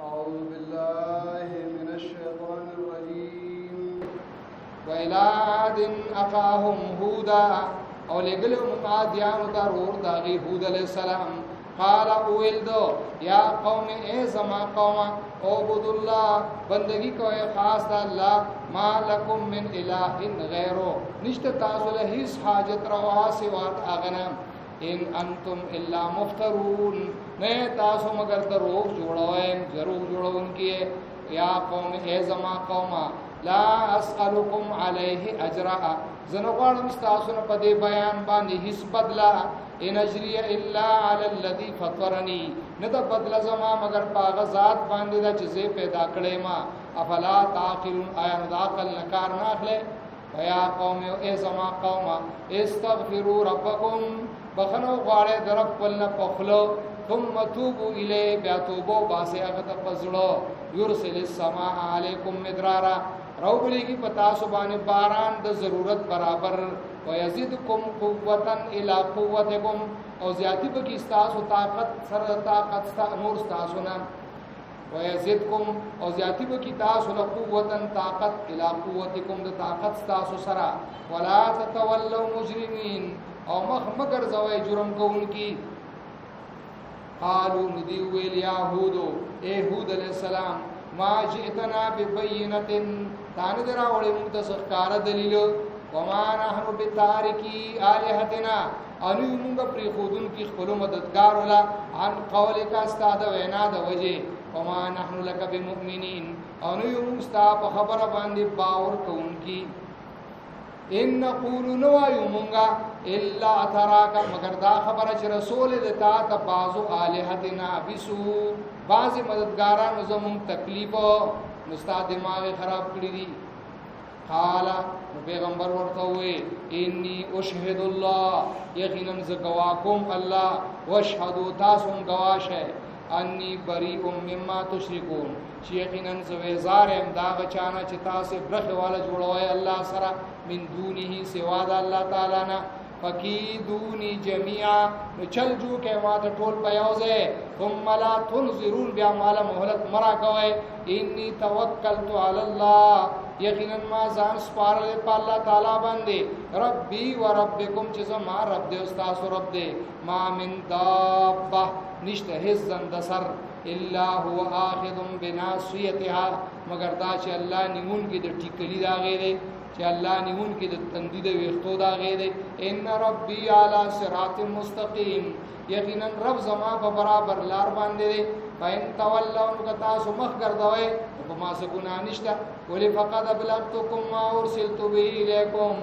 أعوذ بالله من الشيطان الرجيم وإلى عاد أخاهم هودا او لګلو عادیانو ته ورور داغي هود علیہ السلام قال اویلدو یا قوم ای زما قوم عبد الله بندگی کوي خاص الله ما لكم من اله غیره نشته تاسو له هیڅ حاجت روا سوا اغنا ان انتم الا مفترون نه تاسو مگر دروغ جوړونکي یا قوم ای زما قوم لا اسالکم علیه اجرا زنغوالم استاسو په دې بیان باندې هیڅ بدلا ان اجری الا علی الذی فطرنی نه دا بدلا زما مگر پاغه ذات باندې دا چې پیدا کړې ما افلا تعقلون آیا د عقل نکار نه اخلي یا قوم ای زما قوم استغفروا ربکم بخنو غواړي درف ولنه پخلو ثم توبوا الیه بیا توبو باسه هغه ته پزړو یرسل السماء علیکم مدرارا راوبلی کی پتا سبحانه باران د ضرورت برابر و یزيدکم قوتا الی قوتکم او زیاتی به کی استاسو طاقت سر طاقت ستا نور استاسو نا و یزيدکم او زیاتی به کی تاسو له قوتا طاقت الی قوتکم د طاقت استاسو سرا ولا تتولوا مجرمین او مگر زوی جرم کوونکی قالوا ندی ویل یهودو اے هود علیہ السلام ما جئتنا ببینۃ تان درا وړي موږ ته سرکار دلیل وما نحن بتارکی الہتنا انو موږ پر خودن کی خپل مددگار ولا ان قولک استاد وینا د وجه وما نحن لك بمؤمنین انو موږ ستا په خبره باندې باور کوونکی ان نقول نو یومنگا الا تراک مگر دا خبره چې رسول د تا ته بازو الہتنا بسو بعض مددگاران زمون تکلیف مستا دماغ خراب کړی دي قال پیغمبر ورته وې انی اشهد الله یقینا ز گواکم الله واشهد تاسو گواشه انی بریء مما تشركون چې یقینا زوی زارم دا غچانا چې تاسو برخه والا جوړوي الله سره من دونه سوا د الله تعالی نه فکیدونی جميعا چل جو کې ماته ټول پیاوځه ثم لا تنظرون بیا مال مهلت مرا کوي انی توکلت علی الله یقینا ما ځان سپارل په الله تعالی باندې ربي و ربکم چې زما رب دې استاد رب دې ما من دابه نشته هیڅ زنده سر الا هو اخذ بناصيتها مگر دا چې الله نیمون کې د ټیکلی دا غیره چې الله نیمون کې د تندې د ویختو دا غیره ان ربي علی صراط مستقیم یقینا رب زما په برابر لار باندې پاین تولوا کتا سمخ ګرځوي په ما څه ګناه نشته ولې فقط ابلغتکم ما ارسلت به الیکم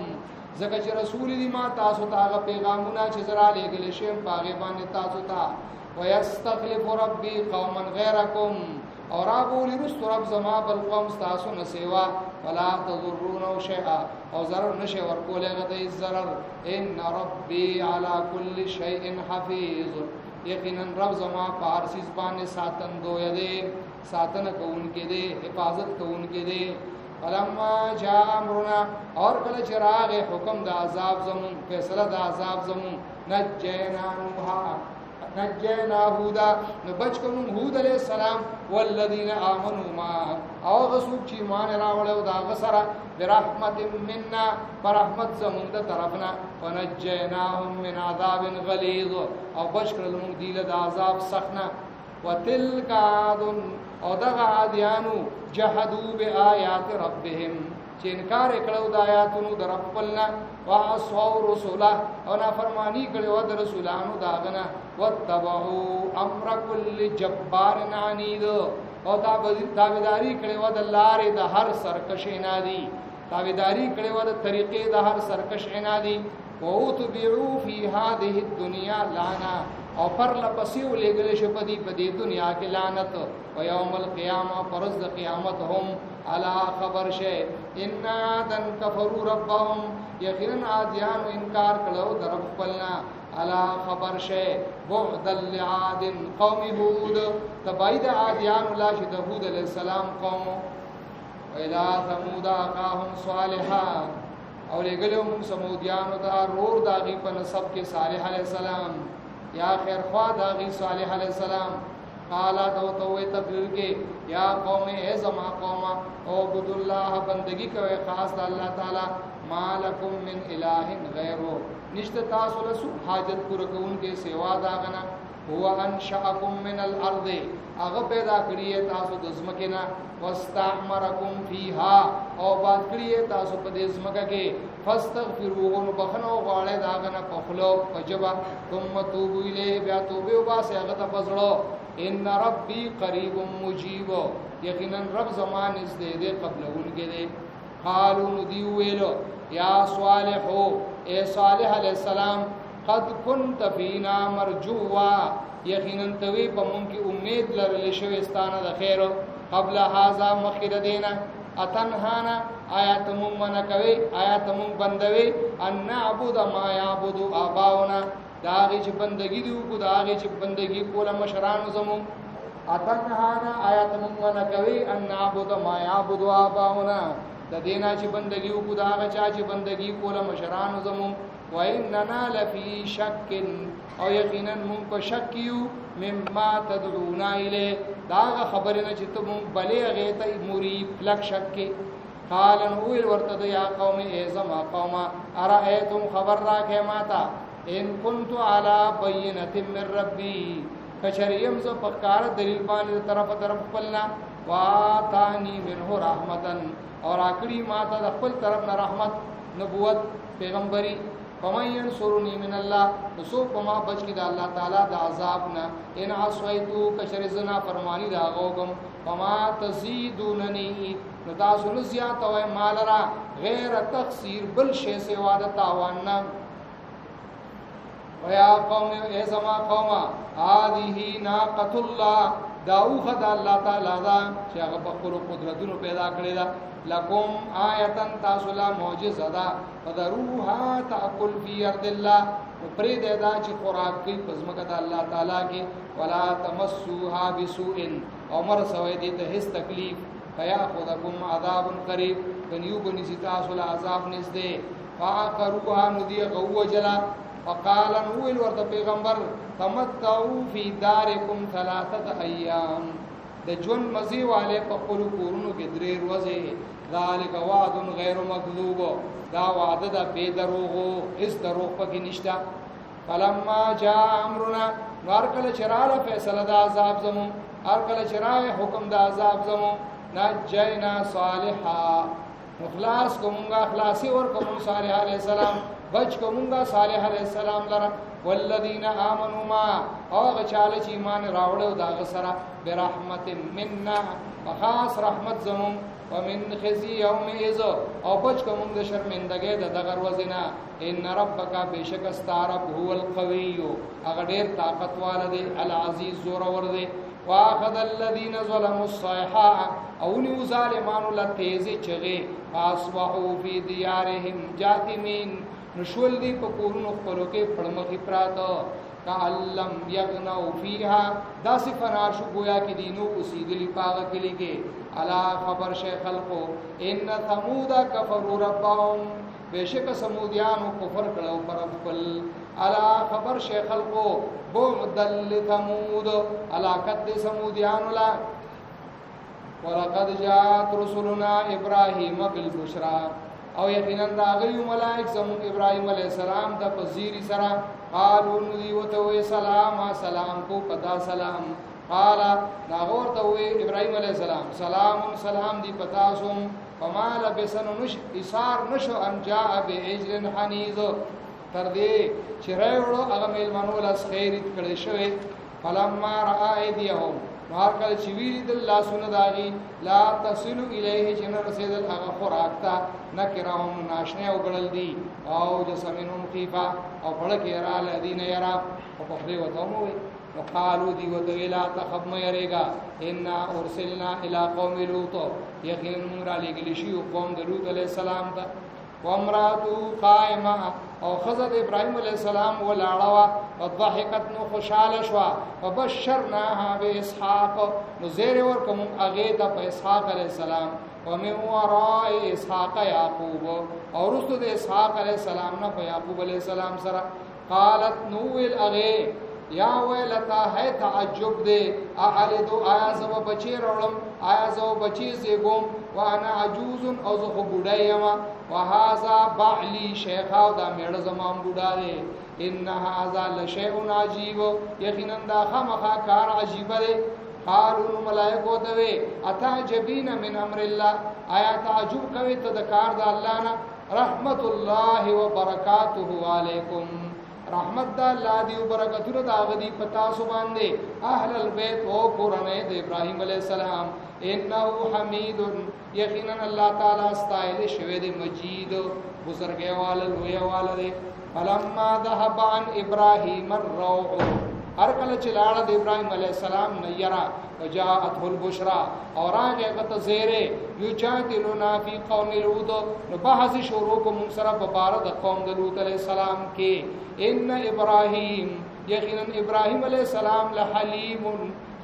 زکه چې رسول دې ما تاسو ته پیغامونه چې زرا لېګل شم پاغه باندې تاسو ته ويستخلف ربي قوما غيركم اور ابولی رست رب زما بل قوم تاسو نه سیوا ولا تضرون شيئا او ضرر نشه ورکول غته ضرر ان ربي على كل شيء حفيظ یقینا رب زما پارسیز باندې ساتن دوی دې ساتن کوون کې دې حفاظت کوون کې دې فلما جاء امرنا اور کله چراغ حکم د عذاب زمون فیصله د عذاب زمون نجینا نجینا هودا نبچ کوم هود علیہ السلام والذین آمنوا ما او غسوک چې ایمان راوړل دا غسرہ برحمت منا برحمت زمون د طرفنا ونجیناهم من عذاب غلیظ او بچ کړل موږ دی له عذاب سخنا وتلک عاد او دغه عادیانو جحدوا بآیات ربهم چې انکار کړو د آیاتونو در خپلنا واسو رسولا او نافرمانی کړو د رسولانو داغنا وتبعوا امر كل جبار عنید او تابعداري کړو د لارې د هر سرکش عنادي تابعداري کړو د طریقې د هر سرکش عنادي او تبعوا فی هذه الدنيا لعنه او پر لپسې ولګل شي په دې دنیا کې لعنت او یوم القیامه پرز د قیامت هم الا خبر شي ان عادن کفروا ربهم یقینا عادیان انکار کړو در خپلنا الا خبر شي بعد لعاد قوم هود تبعید عادیان لا شد هود علیہ السلام قوم الى ثمود اخاهم صالحا او لګلو موږ سمودیانو ته رور داغي په نسب کې صالح علیہ السلام یا خیر خوا داغي صالح علیہ السلام قالا تو تقریر کے یا قوم اے زما قوم عبد الله بندگی کوي خاص الله تعالی مالکم من الہ غیره نشته تاسو له حاجت پوره کوونکې سوا دا غنا هو انشأکم من الارض هغه پیدا کړی تاسو د زمکه نه واستعمرکم فیها او باد کړی تاسو په دې زمکه کې فاستغفروه بخنو غواړی دا غنا په خلو پجبا ثم توبوا الیه بیا توبه وباسه هغه ته پزړو ان ربی قریب مجیب یقینا رب زمان از دې قبلون کې دې قالوا ندی ویلو یا صالح اے صالح علیہ السلام قد كنت فينا مرجوا یقینا توی په مونږ کې امید لرل شوې ستانه د خیر قبل هذا مخیر دینا اتنهانا آیات مونږ منع کوي آیات مونږ بندوي ان نعبد ما يعبد آباؤنا داغه چې بندگی دی کو داغه چې بندگی کوله مشران زمو اتنهانا آیات مونږ منع کوي ان نعبد ما يعبد آباؤنا د دینا چې بندگی کو داغه چې بندگی کوله مشران زمو وَإِنَّنَا لَفِي شَكٍّ او یقینا مون په شک یو مما تدعونا الیه دا خبرنه چې ته مون بلې غیته مرید لک شک قال هو ورته یا قوم ای زما قوم ارایتم خبر راکه ماتا ان كنت على بینه من ربي کچریم ز پکار دلیل باندې طرف خپلنا واتانی منه رحمتن اور اکړی ماته د خپل طرف نه رحمت نبوت پیغمبري فمن ينصرني من الله سو پما بچ کی دا الله تعالی دا عذاب نا ان عصیتو کشر زنا فرمانی دا غوگم فما تزيدونني نتا سنسیا تو مالرا غیر تقصیر بل شی سے وعدہ تاوان ويا قوم اے زما قوم هذه ناقۃ الله داو خد الله تعالی دا چې هغه په خپل قدرتونو پیدا کړی دا لکم آیتن تاسو لا معجزه ده فذروها تاكل في ارض الله پرې دا چې خوراک کوي پزماکه د الله تعالی کې ولا تمسوها بسوء عمر سوي دي ته هیڅ تکلیف فياخذكم عذاب قريب بنيو بني تاسو لا عذاب نږدې فاقروها ندي غو جلا فقال نو ورته پیغمبر تمتعوا في داركم 3 ايام د جون مزي والے په خپل کورونو کې درې ورځې ذالک وعد غیر مکذوب دا وعده د بے دروغو اس دروغ پکې نشتا فلما جاء امرنا ورکل چراله فیصله د عذاب زمو ارکل چرای حکم د عذاب زمو نجینا صالحا مخلاص کومه خلاصي ور کوم صالح علیہ السلام بچ کومه صالح علیہ السلام لره والذین آمنوا ما او غچاله چې ایمان راوړو دا غسرہ برحمت منا خاص رحمت زمون ومن خزي يومئذ او بچ کوم د شرمندګۍ د دغه ورځې ان ربک بشک استعرب هو القوي هغه ډیر طاقت والده العزیز زور ور دی واخذ الذين ظلموا الصيحه او نو ظالمانو لتیزی چغه اصبحوا في ديارهم جاثمين نشول دی په کورونو خپلو کې پړمخې پراته کعلم یغنو فیها دا صفنا شو گویا کی دینو اسیدلی پاغه کلی کې الا خبر شیخ خلقو ان ثمود کفروا ربهم بیشک سمودیانو کفر کړو پر خپل الا خبر شیخ خلقو بعدل لثمود الا قد سمودیانو لا ولقد جاءت رسلنا ابراهيم بالبشرى او یقینا راغلی ملائک زمون ابراهيم عليه السلام د پذیری سره قالو ندی وته سلام سلام کو پدا سلام قال ناغور ته ابراهيم عليه السلام سلام سلام دی پتا سوم فما لبسن نش اثار نشو ان جاء بعجل حنيذ تر دې چرایوړو هغه میلمنو لاس خیرت کړي شوی فلما را ايديهم مارکل چې ویل د الله سن داغي لا تصل الیه جن رسید هغه خوراکتا نکرهم ناشنه او غړل دي او جسمنهم خيفا او بڑکه را الذين يرى او په دې وته مو وقالو دی وته لا تخب ما يريگا ان ارسلنا الى قوم لوط یقینا موږ را لګل شي قوم د لوط عليه السلام ته وامراتو قائمه او خزد ابراهيم عليه السلام ولاړوا وضحكت نو خوشاله شوا وبشرناها باسحاق نو زیر ور کوم اگے د اسحاق عليه السلام ومن وراء اسحاق يعقوب او رسل د اسحاق عليه السلام نه په يعقوب عليه السلام سره قالت نو الاغه یا ویلتا ہے تعجب دے اعلدو آیا زو بچی رولم آیا زو بچی زیگوم وانا عجوز او زو بودایما وهذا بعلی شیخا دا میڑ زمان بودا دے ان هذا لشیء عجیب یقینا دا خامخا کار عجیب دے قالوا ملائکو دوی اتعجبین من امر الله آیا تعجب کوي ته د کار د الله نه رحمت الله وبرکاته علیکم رحمت د الله دی او برکتونه دا غدي پتا سو باندې اهل البيت او قرانه د ابراهيم عليه السلام انه حمید یقینا الله تعالی استایل شوی دی مجید بزرګي وال لوی وال دی فلما ذهب عن ابراهيم الروع هر کله چې لاړ د ابراهيم عليه السلام نيرا وجاءته البشرى اور هغه غته زیره یجادلنا فی قوم لوط نو بحث شروع کوم سره په بار د قوم د لوط عليه السلام کې ان ابراهيم یقینا ابراهيم عليه السلام لحلیم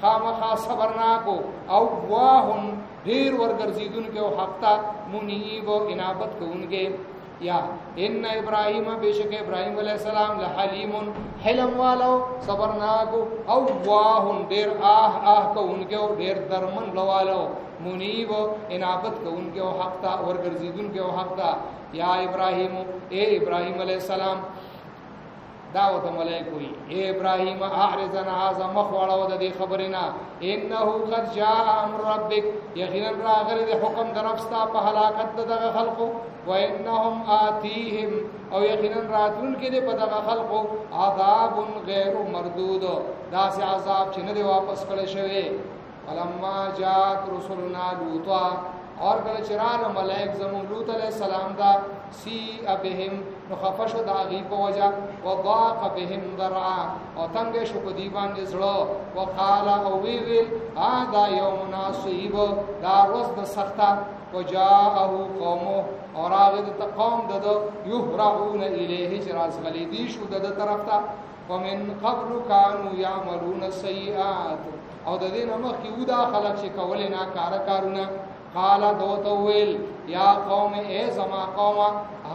خامخا صبرناکو او واهن ډیر ورګرزیدونکو او حق ته منیب او انابت کوونکې یا ان ابراهيم بیشک ابراهيم علیہ السلام لحلیم حلم والو صبرناکو او واهن ډیر کوونکو ډیر درمن لوالو منیب انابت کوونکو او حق ته ورګرزیدونکو او حق ته یا ابراهيم اے ابراهيم علیہ السلام دعوت ملائکوی اے ابراہیم اعرضنا هذا مخوڑا د دې خبرنا انه قد جاء امر ربک یقینا راغلی د حکم درفستا په هلاکت دغه خلقو وانهم آتیهم او یقینا راتون کې د دغه خلقو عذاب غیر مردود دا سي عذاب چې نه واپس کړي شوی فلما جاءت رسلنا لوطا اور کله چرال ملائک زمو لوط علیہ السلام دا سی ابهم نخفش دا غیب وجا وضاق بهم ذرعا او تنگ شو په دی باندې زړه وقال او ویل هذا یوم نصیب دا روز د سخته وجاءه قومه اور هغه د قوم د یهرعون الیه جراز غلیدی شو د طرف ته ومن قبل كانوا يعملون السيئات او د دې نمخ کې ودا خلق چې کولې نه کارونه قال دوتویل یا قوم اے زما قوم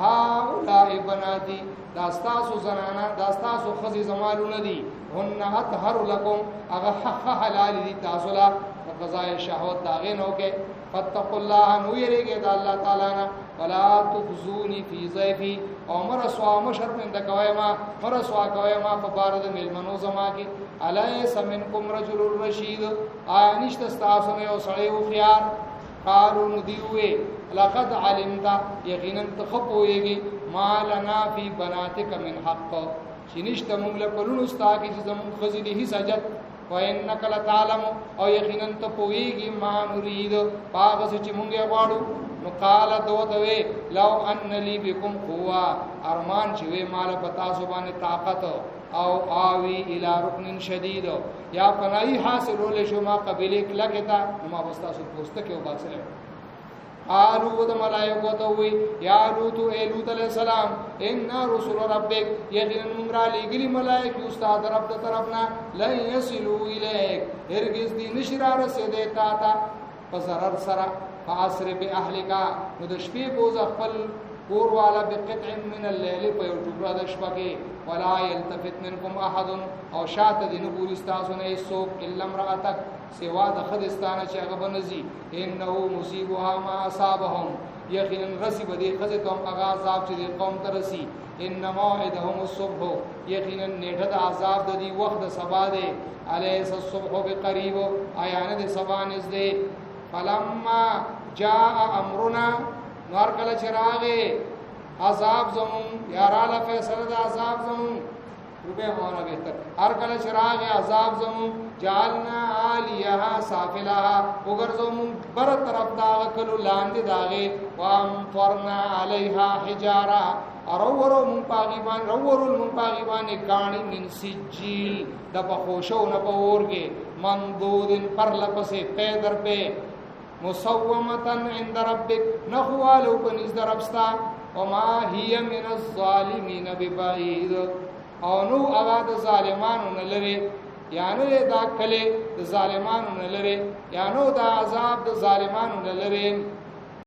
هؤلاء بناتی داستاسو زنانا داستاسو خزی زمالون دی هن اطهر لکم اغا حق حلال دی تاسولا قضاء شهوت داغینو کے فاتقوا اللہ نو یریگے دا اللہ تعالی نا ولا تخزونی فی ضیفی او مرسوا مشرفن دا کوئیما مرسوا کوئیما فبارد ملمنو زما کی علیس منکم رجل الرشید آیا نشت استاسو نیو سڑیو خیار قالوا ندیوے لقد علمت یقینا تخپویږي ما لنا فی بناتک من حق شنشت موږ له پرونو ستا کې چې زموږ خزینه هي سجد وانک لتعلم او یقینا تپویږي ما نريد باغ چې موږ غواړو نو قال دوتوي لو ان لی بكم قوه ارمان چې وې مال پتا سو باندې طاقت او آوی الى رکن شدید یا پناهی حاصلول شما قبیله کلکتا ما واسطه سو پوسټه او باسل قالوا د ملائکه ته وی یا لوط اے لوط علیہ السلام ان رسول ربک یقینا موږ را لګلی ملائکه استاد رب ته طرفنا لن يصلوا الیک هرگز دی نشرا رسیدې تا تا فزرر سرا فاسر باهلک نو د شپې بوز خپل کور والا بقطع من الليل په یو ټوکړه د شپه کې ولا يلتفت منكم احد او شاته دین ګور استاسو نه سوق الا امراتک سوا د خدستانه چې هغه بنزي انه مصيبها ما اصابهم یقینا رسی بدی خزه ته هغه عذاب چې قوم ته رسی ان موعدهم الصبح یقینا نیټه د عذاب د دی وخت سبا دی الیس الصبح بقریب آیان د سبا نزدې فلما جاء امرنا نور کله چراغه عذاب زمون یاراله فیصله د عذاب زمون روپے ہمارا بہتر ہر کل چراغ عذاب زمون جعلنا عالیها سافلها اگر زمون بر طرف داغ کلو لاند داغه وامطرنا علیها حجارا ارورو من پاغیبان کانی من سجیل د بخوشو نه پورګه ممدود پر لپسه پیدر په مصومتن عند ربک نخوالو بنز دربستا وما هي من الظالمین ببعید او نو اغا د ظالمانو نلری یانو دا کله د ظالمانو نلری یانو دا عذاب د ظالمانو نلری